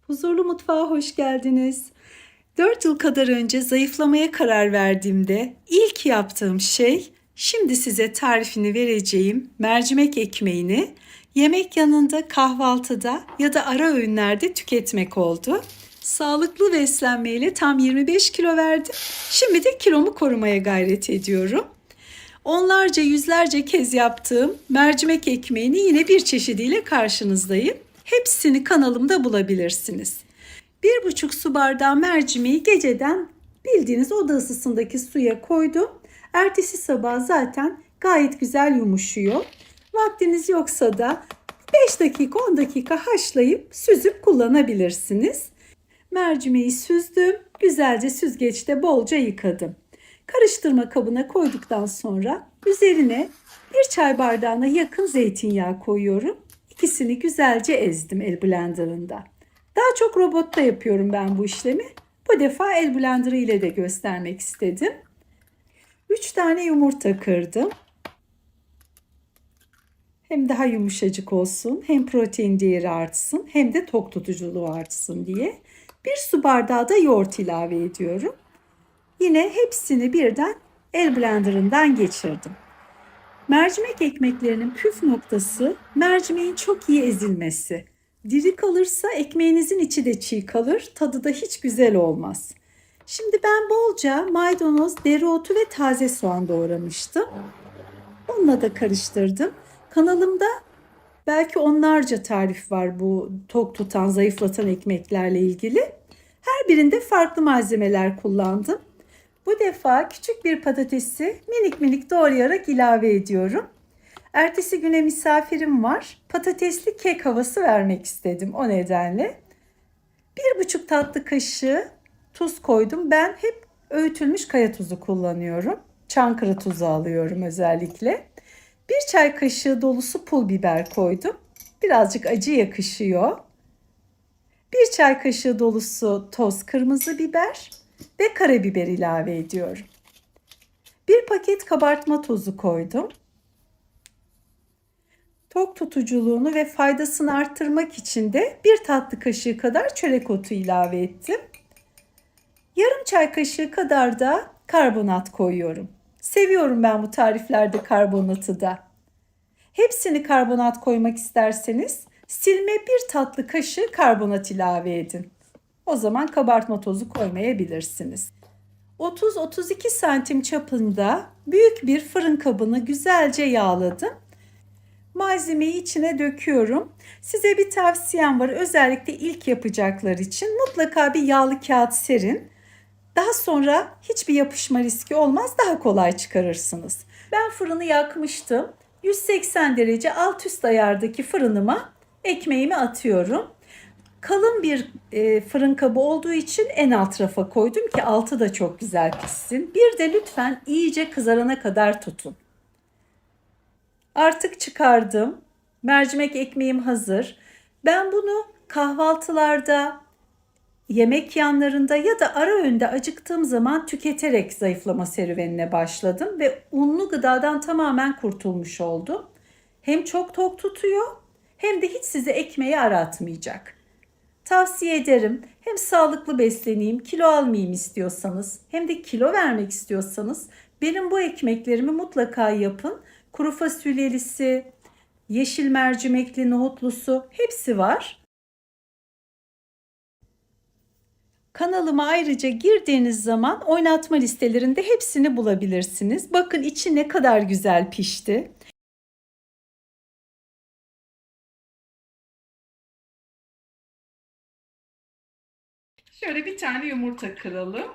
Huzurlu Mutfağa hoş geldiniz. 4 yıl kadar önce zayıflamaya karar verdiğimde ilk yaptığım şey şimdi size tarifini vereceğim mercimek ekmeğini yemek yanında, kahvaltıda ya da ara öğünlerde tüketmek oldu. Sağlıklı beslenmeyle tam 25 kilo verdim. Şimdi de kilomu korumaya gayret ediyorum. Onlarca, yüzlerce kez yaptığım mercimek ekmeğini yine bir çeşidiyle karşınızdayım. Hepsini kanalımda bulabilirsiniz. 1,5 su bardağı mercimeği geceden bildiğiniz oda ısısındaki suya koydum. Ertesi sabah zaten gayet güzel yumuşuyor. Vaktiniz yoksa da 5 dakika 10 dakika haşlayıp süzüp kullanabilirsiniz. Mercimeği süzdüm. Güzelce süzgeçte bolca yıkadım. Karıştırma kabına koyduktan sonra üzerine bir çay bardağına yakın zeytinyağı koyuyorum. İkisini güzelce ezdim el blenderında. Daha çok robotta yapıyorum ben bu işlemi. Bu defa el blenderı ile de göstermek istedim. 3 tane yumurta kırdım. Hem daha yumuşacık olsun, hem protein değeri artsın, hem de tok tutuculuğu artsın diye. 1 su bardağı da yoğurt ilave ediyorum. Yine hepsini birden el blenderından geçirdim. Mercimek ekmeklerinin püf noktası mercimeğin çok iyi ezilmesi. Diri kalırsa ekmeğinizin içi de çiğ kalır, tadı da hiç güzel olmaz. Şimdi ben bolca maydanoz, dereotu ve taze soğan doğramıştım. Onunla da karıştırdım. Kanalımda belki onlarca tarif var bu tok tutan, zayıflatan ekmeklerle ilgili. Her birinde farklı malzemeler kullandım. Bu defa küçük bir patatesi minik minik doğrayarak ilave ediyorum. Ertesi güne misafirim var. Patatesli kek havası vermek istedim o nedenle. 1,5 tatlı kaşığı tuz koydum. Ben hep öğütülmüş kaya tuzu kullanıyorum. Çankırı tuzu alıyorum özellikle. 1 çay kaşığı dolusu pul biber koydum. Birazcık acı yakışıyor. 1 çay kaşığı dolusu toz kırmızı biber ve karabiber ilave ediyorum. 1 paket kabartma tozu koydum. Tok tutuculuğunu ve faydasını arttırmak için de 1 tatlı kaşığı kadar çörek otu ilave ettim. Yarım çay kaşığı kadar da karbonat koyuyorum. Seviyorum ben bu tariflerde karbonatı da. Hepsini karbonat koymak isterseniz silme 1 tatlı kaşığı karbonat ilave edin. O zaman kabartma tozu koymayabilirsiniz. 30-32 santim çapında büyük bir fırın kabını güzelce yağladım. Malzemeyi içine döküyorum. Size bir tavsiyem var. Özellikle ilk yapacaklar için mutlaka bir yağlı kağıt serin. Daha sonra hiçbir yapışma riski olmaz. Daha kolay çıkarırsınız. Ben fırını yakmıştım. 180 derece alt üst ayardaki fırınıma ekmeğimi atıyorum. Kalın bir fırın kabı olduğu için en alt rafa koydum ki altı da çok güzel pişsin. Bir de lütfen iyice kızarana kadar tutun. Artık çıkardım. Mercimek ekmeğim hazır. Ben bunu kahvaltılarda, yemek yanlarında ya da ara öğünde acıktığım zaman tüketerek zayıflama serüvenine başladım ve unlu gıdadan tamamen kurtulmuş oldum. Hem çok tok tutuyor hem de hiç sizi ekmeği aratmayacak. Tavsiye ederim. Hem sağlıklı besleneyim, kilo almayayım istiyorsanız, hem de kilo vermek istiyorsanız benim bu ekmeklerimi mutlaka yapın. Kuru fasulyelisi, yeşil mercimekli, nohutlusu hepsi var. Kanalıma ayrıca girdiğiniz zaman oynatma listelerinde hepsini bulabilirsiniz. Bakın içi ne kadar güzel pişti. Şöyle bir tane yumurta kıralım.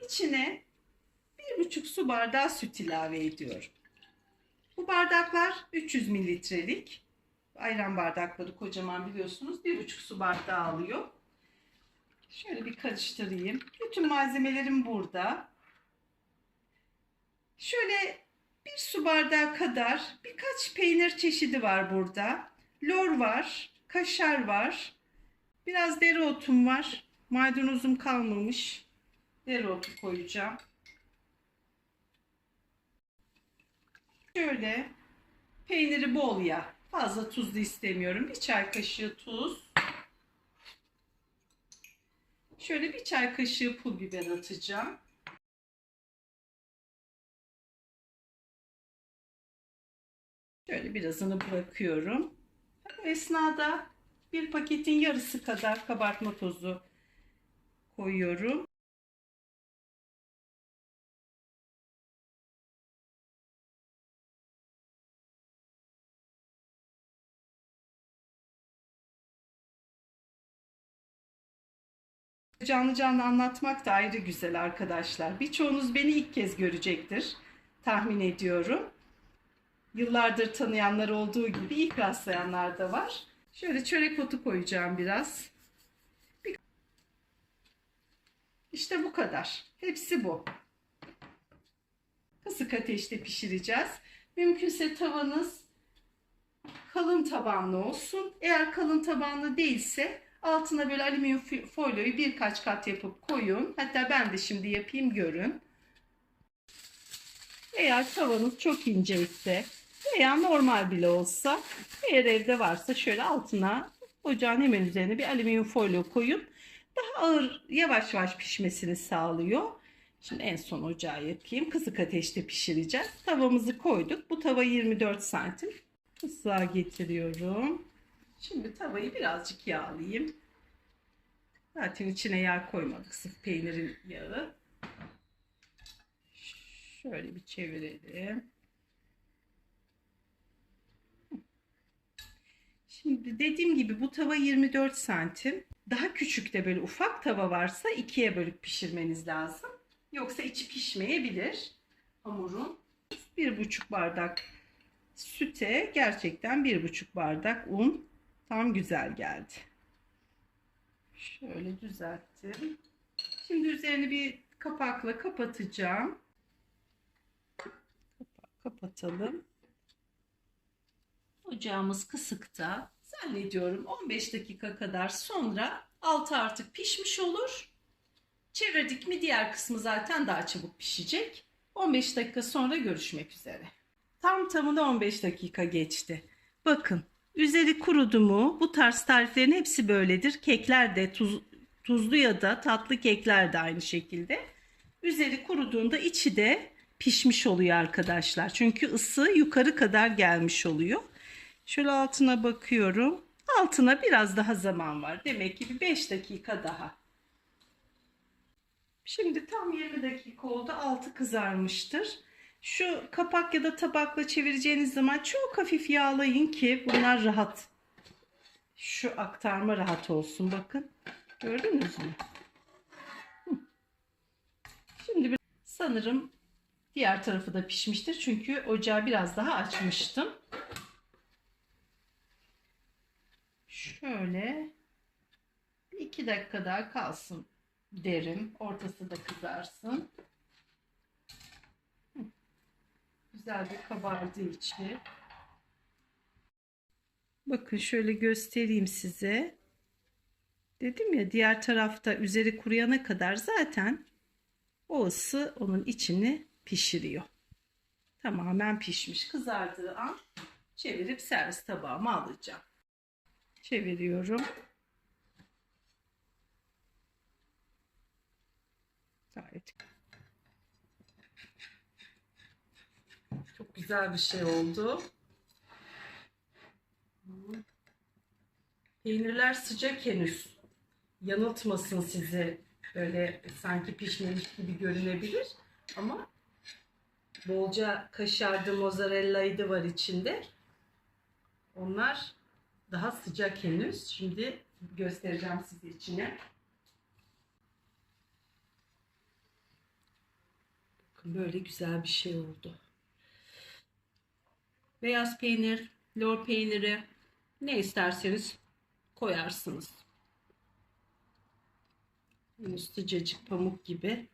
İçine 1,5 su bardağı süt ilave ediyorum. Bu bardaklar 300 mililitrelik. Ayran bardakları kocaman biliyorsunuz. 1,5 su bardağı alıyor. Şöyle bir karıştırayım. Bütün malzemelerim burada. Şöyle 1 su bardağı kadar birkaç peynir çeşidi var burada. Lor var, kaşar var. Biraz dereotum var. Maydanozum kalmamış. Dereotu koyacağım. Şöyle peyniri bol yağ. Fazla tuzlu istemiyorum. Bir çay kaşığı tuz. Şöyle bir çay kaşığı pul biber atacağım. Şöyle birazını bırakıyorum. Bu esnada bir paketin yarısı kadar kabartma tozu koyuyorum. Canlı canlı anlatmak da ayrı güzel arkadaşlar. Birçoğunuz beni ilk kez görecektir tahmin ediyorum. Yıllardır tanıyanlar olduğu gibi ilk rastlayanlar da var. Şöyle çörek otu koyacağım biraz. İşte bu kadar. Hepsi bu. Kısık ateşte pişireceğiz. Mümkünse tavanız kalın tabanlı olsun. Eğer kalın tabanlı değilse altına böyle alüminyum folyoyu birkaç kat yapıp koyun. Hatta ben de şimdi yapayım, görün. Eğer tavanız çok ince ise veya normal bile olsa, eğer evde varsa şöyle altına, ocağın hemen üzerine bir alüminyum folyo koyun. Daha ağır, yavaş yavaş pişmesini sağlıyor. Şimdi en son ocağı yakayım. Kısık ateşte pişireceğiz. Tavamızı koyduk. Bu tava 24 santim. Kısığa getiriyorum. Şimdi tavayı birazcık yağlayayım. Zaten içine yağ koymadık. Sırf peynirin yağı. Şöyle bir çevirelim. Şimdi dediğim gibi bu tava 24 santim. Daha küçük de böyle ufak tava varsa ikiye bölüp pişirmeniz lazım. Yoksa içi pişmeyebilir hamurun. 1,5 bardak süte gerçekten 1,5 bardak un tam güzel geldi. Şöyle düzelttim. Şimdi üzerini bir kapakla kapatacağım. Kapatalım. Ocağımız kısıkta. Zannediyorum 15 dakika kadar sonra altı artık pişmiş olur. Çevirdik mi diğer kısmı zaten daha çabuk pişecek. 15 dakika sonra görüşmek üzere. Tam tamına 15 dakika geçti. Bakın, üzeri kurudu mu? Bu tarz tariflerin hepsi böyledir. Kekler de tuzlu ya da tatlı kekler de aynı şekilde. Üzeri kuruduğunda içi de pişmiş oluyor arkadaşlar. Çünkü ısı yukarı kadar gelmiş oluyor. Şöyle altına bakıyorum. Altına biraz daha zaman var. Demek ki bir 5 dakika daha. Şimdi tam 20 dakika oldu. Altı kızarmıştır. Şu kapak ya da tabakla çevireceğiniz zaman çok hafif yağlayın ki bunlar rahat. Şu aktarma rahat olsun. Bakın. Gördünüz mü? Şimdi sanırım diğer tarafı da pişmiştir. Çünkü ocağı biraz daha açmıştım. Şöyle 2 dakika daha kalsın derim. Ortası da kızarsın. Güzel bir kabardığı içi. Bakın şöyle göstereyim size. Dedim ya, diğer tarafta üzeri kuruyana kadar zaten o ısı onun içini pişiriyor. Tamamen pişmiş. Kızardığı an çevirip servis tabağıma alacağım. Çeviriyorum. Gayet çok güzel bir şey oldu. Peynirler sıcak henüz. Yanıltmasın sizi. Böyle sanki pişmemiş gibi görünebilir. Ama bolca kaşardı, mozzarella'ydı var içinde. Onlar daha sıcak henüz. Şimdi göstereceğim size içine. Bakın böyle güzel bir şey oldu. Beyaz peynir, lor peyniri, ne isterseniz koyarsınız. Henüz sıcacık pamuk gibi.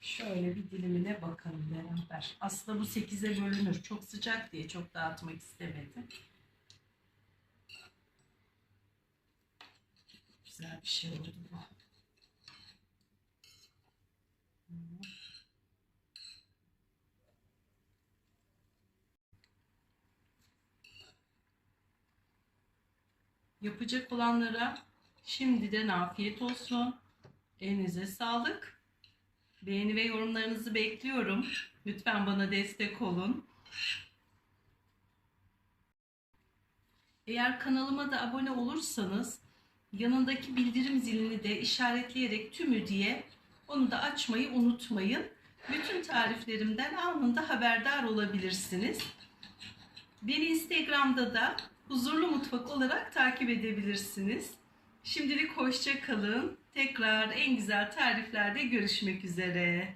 Şöyle bir dilimine bakalım beraber. Aslında bu 8'e bölünür. Çok sıcak diye çok dağıtmak istemedim. Güzel bir şey oldu bu. Yapacak olanlara şimdiden afiyet olsun. Elinize sağlık. Beğeni ve yorumlarınızı bekliyorum. Lütfen bana destek olun. Eğer kanalıma da abone olursanız yanındaki bildirim zilini de işaretleyerek tümü diye onu da açmayı unutmayın. Bütün tariflerimden anında haberdar olabilirsiniz. Beni Instagram'da da Huzurlu Mutfak olarak takip edebilirsiniz. Şimdilik hoşça kalın. Tekrar en güzel tariflerde görüşmek üzere.